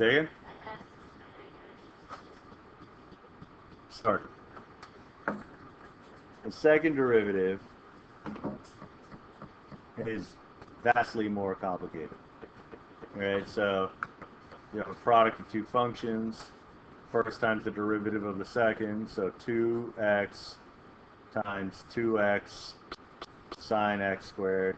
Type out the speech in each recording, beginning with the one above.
Say again? Start. The second derivative is vastly more complicated. Right? So you have a product of two functions. First times the derivative of the second, so 2x times 2x sine x squared.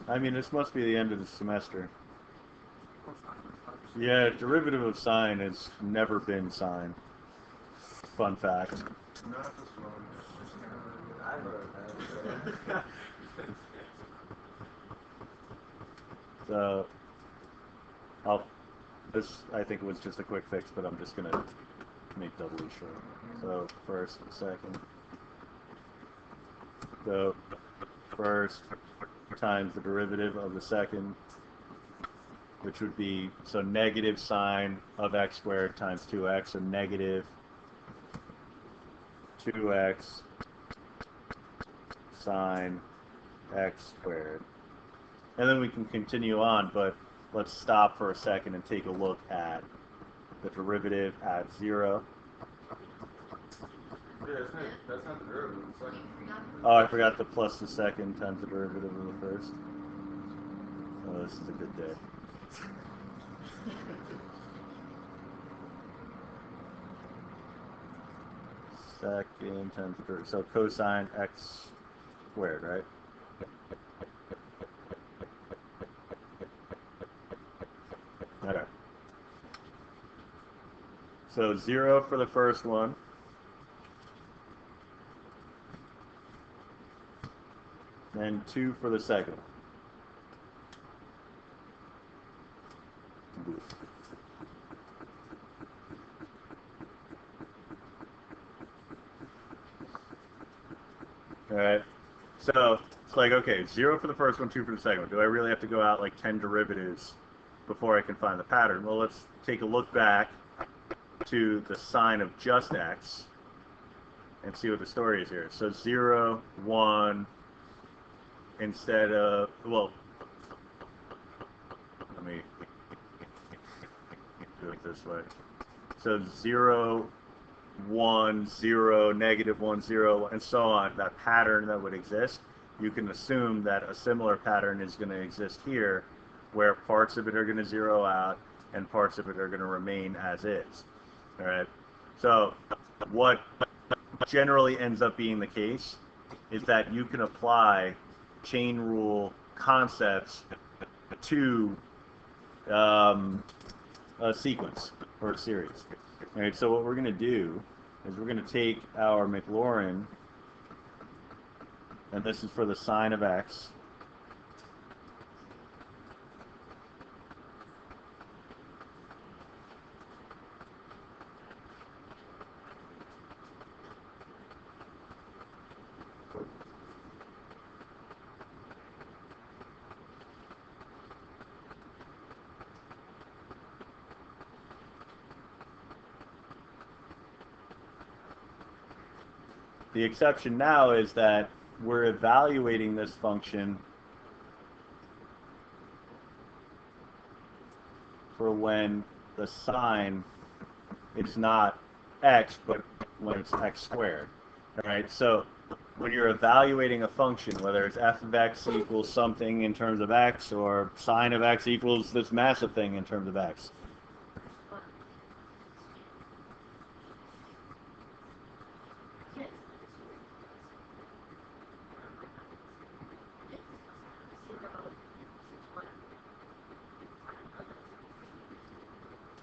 I mean, this must be the end of the semester. Yeah, derivative of sine has never been sine. Fun fact. So, this I think was just a quick fix, but I'm just gonna make doubly sure. So first and second. So first times the derivative of the second, which would be, so negative sine of x squared times 2x, so negative 2x sine x squared. And then we can continue on, but let's stop for a second and take a look at the derivative at 0. Yeah, that's not the derivative of the second. Oh, I forgot the plus the second times the derivative of the first. Oh, this is a good day. Second times the derivative, so cosine x squared, right? Okay. So 0 for the first one. And 2 for the second. Alright, so it's like, okay, 0 for the first one, 2 for the second one. Do I really have to go out like 10 derivatives before I can find the pattern? Well, let's take a look back to the sine of just x and see what the story is here. So 0, 1, instead of, well, let me do it this way. So 0, 1, 0, negative 1, 0, and so on, that pattern that would exist, you can assume that a similar pattern is going to exist here, where parts of it are going to zero out and parts of it are going to remain as is. All right. So what generally ends up being the case is that you can apply chain rule concepts to a sequence or a series. All right, so what we're going to do is we're going to take our Maclaurin, and this is for the sine of x. The exception now is that we're evaluating this function for when the sine is not x, but when it's x squared. All right, so when you're evaluating a function, whether it's f of x equals something in terms of x, or sine of x equals this massive thing in terms of x,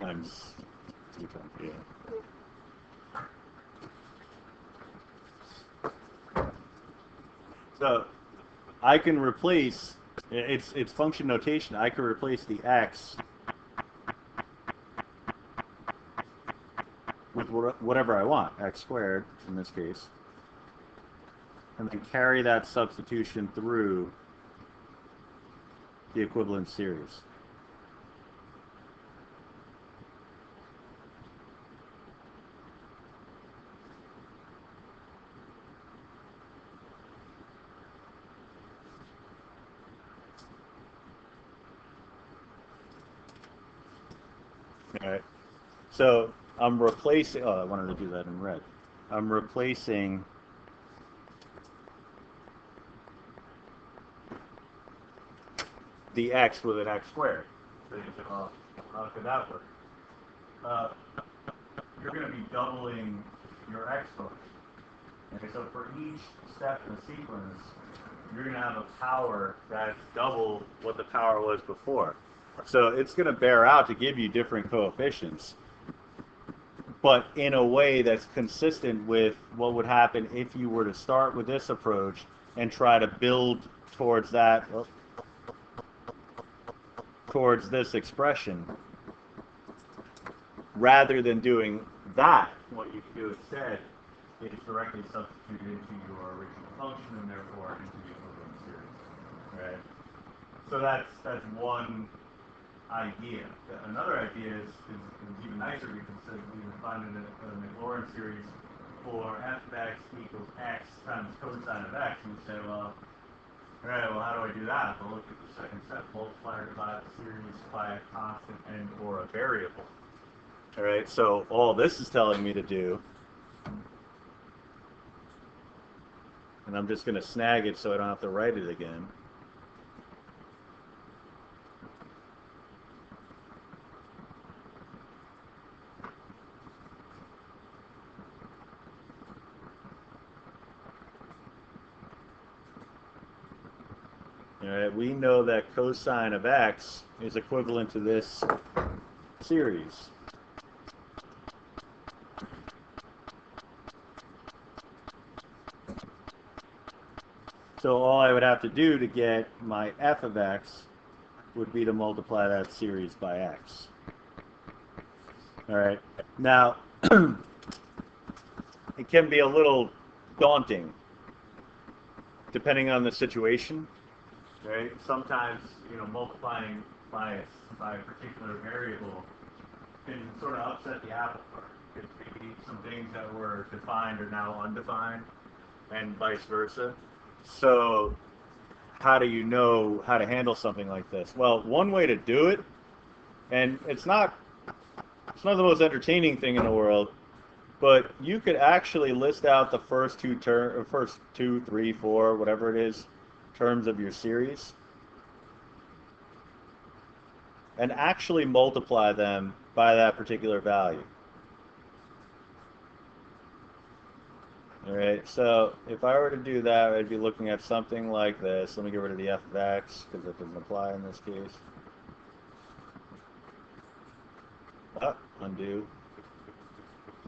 times t times, yeah. So I can replace, it's function notation, I can replace the x with whatever I want, x squared in this case, and then carry that substitution through the equivalent series. All right. So I'm replacing. Oh, I wanted to do that in red. I'm replacing the x with an x squared. So you say, well, how could that work? Uh, you're going to be doubling your exponent. Okay, so for each step in the sequence, you're going to have a power that's double what the power was before. So it's going to bear out to give you different coefficients, but in a way that's consistent with what would happen if you were to start with this approach and try to build towards that, towards this expression, rather than doing that. What you can do instead is directly substitute into your original function and therefore into the equivalent series, right? So that's one idea. Another idea is even nicer. We can find a Maclaurin series for f of x equals x times cosine of x, and we say, well, all right, well, how do I do that? Well, look at the second step. Multiply or divide the series by a constant and or a variable. All right, so all this is telling me to do, and I'm just going to snag it so I don't have to write it again. All right, we know that cosine of x is equivalent to this series. So all I would have to do to get my f of x would be to multiply that series by x. All right. Now, it can be a little daunting depending on the situation. Right? Sometimes, multiplying by a particular variable can sort of upset the apple cart. Because maybe some things that were defined are now undefined, and vice versa. So, how do you know how to handle something like this? Well, one way to do it, and it's not the most entertaining thing in the world, but you could actually list out the first two, three, four, whatever it is, terms of your series, and actually multiply them by that particular value. All right, so if I were to do that, I'd be looking at something like this. Let me get rid of the f of x, because that doesn't apply in this case. Undo.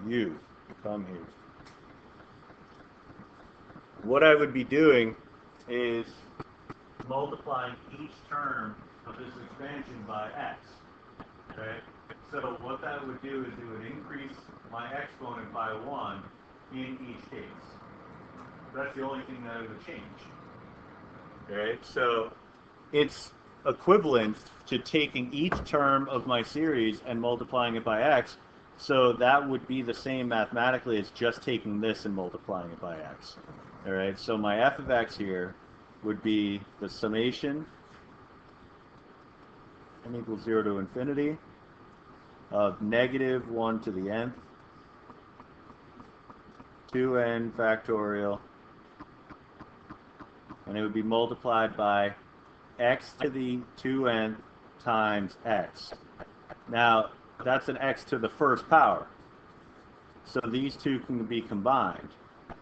You, come here. What I would be doing is multiplying each term of this expansion by x. Okay? So what that would do is it would increase my exponent by 1 in each case. That's the only thing that it would change. Okay? So it's equivalent to taking each term of my series and multiplying it by x. So that would be the same mathematically as just taking this and multiplying it by x. All right, so my f of x here would be the summation n equals 0 to infinity of negative 1 to the nth, 2n factorial, and it would be multiplied by x to the 2n times x. Now, that's an x to the first power. So these two can be combined.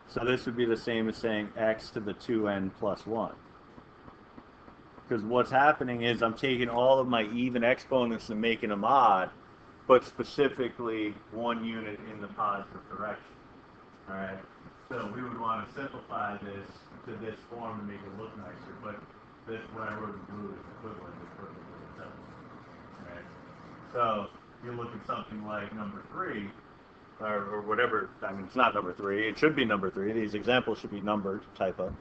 So this would be the same as saying x to the 2n plus 1. Because what's happening is I'm taking all of my even exponents and making them odd, but specifically one unit in the positive direction. All right? So we would want to simplify this to this form to make it look nicer, but this, what I wrote in blue, is equivalent to perfectly acceptable. All right? So you look at something like number 3, or whatever. I mean, it's not number 3. It should be number 3. These examples should be numbered, typo.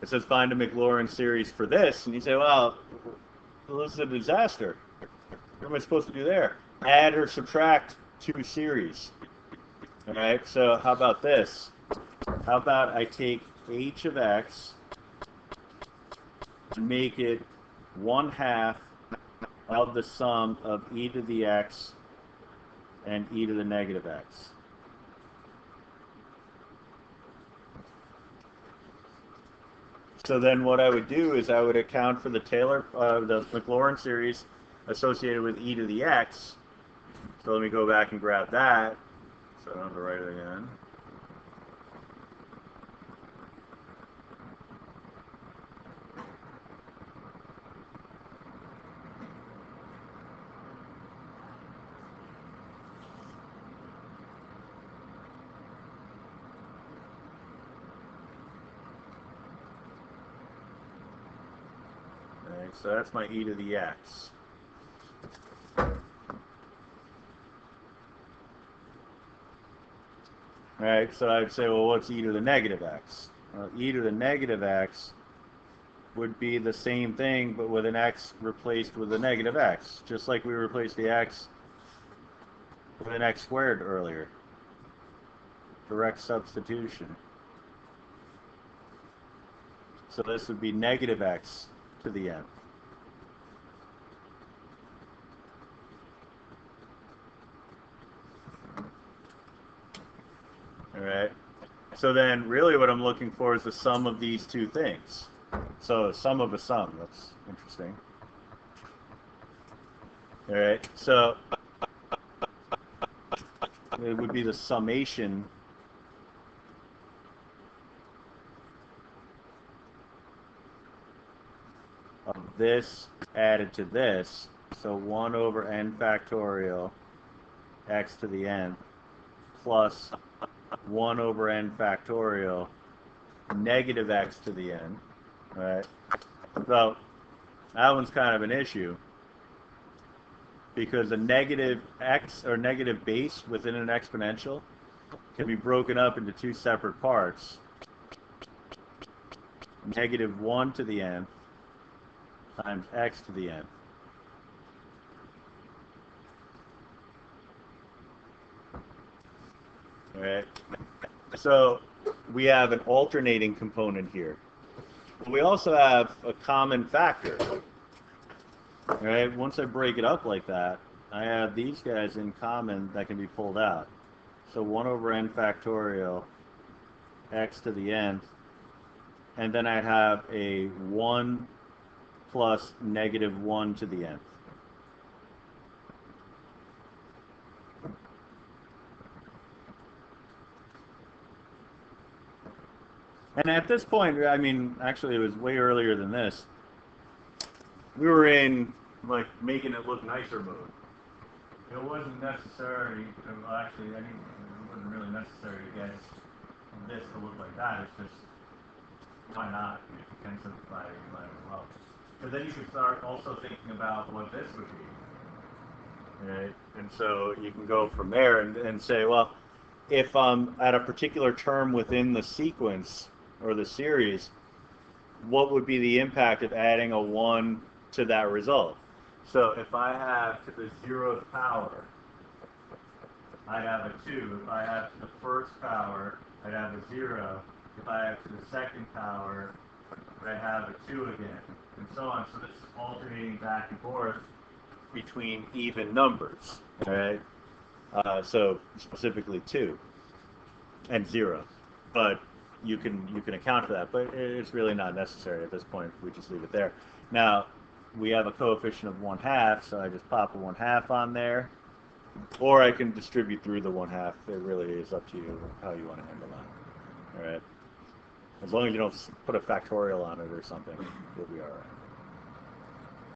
It says find a Maclaurin series for this, and you say, well, this is a disaster. What am I supposed to do there? Add or subtract 2 series. All right, so how about this? How about I take h of x and make it 1/2 of the sum of e to the x and e to the negative x. So then what I would do is I would account for the the Maclaurin series associated with e to the x. So let me go back and grab that. So I don't have to write it again. So that's my e to the x. Alright, so I'd say, well, what's e to the negative x? Well, e to the negative x would be the same thing, but with an x replaced with a negative x, just like we replaced the x with an x squared earlier. Direct substitution. So this would be negative x to the n. Alright, so then really what I'm looking for is the sum of these two things. So the sum of a sum, that's interesting. Alright, so it would be the summation of this added to this. So 1 over n factorial x to the n plus 1 over n factorial negative x to the n. Right? So that one's kind of an issue because a negative x or negative base within an exponential can be broken up into two separate parts. Negative 1 to the n times x to the n. All right. So we have an alternating component here. We also have a common factor. All right. Once I break it up like that, I have these guys in common that can be pulled out. So 1 over n factorial x to the n, and then I have a 1 plus negative 1 to the n. And at this point, I mean, actually, it was way earlier than this. We were in, like, making it look nicer mode. It wasn't necessary, well, actually, it wasn't really necessary to get this to look like that. It's just, why not? If you can simplify it, you might as well. But then you could start also thinking about what this would be. Right? And so you can go from there and say, well, if at a particular term within the sequence or the series, what would be the impact of adding a 1 to that result? So if I have to the 0th power, I'd have a 2. If I have to the 1st power, I'd have a 0. If I have to the 2nd power, I'd have a 2 again, and so on. So this is alternating back and forth between even numbers, all right? So specifically 2 and 0, but you can account for that, but it's really not necessary at this point. We just leave it there. Now we have a coefficient of 1/2, so I just pop a 1/2 on there, or I can distribute through the 1/2. It really is up to you how you want to handle that. All right. As long as you don't put a factorial on it or something, you'll be all right.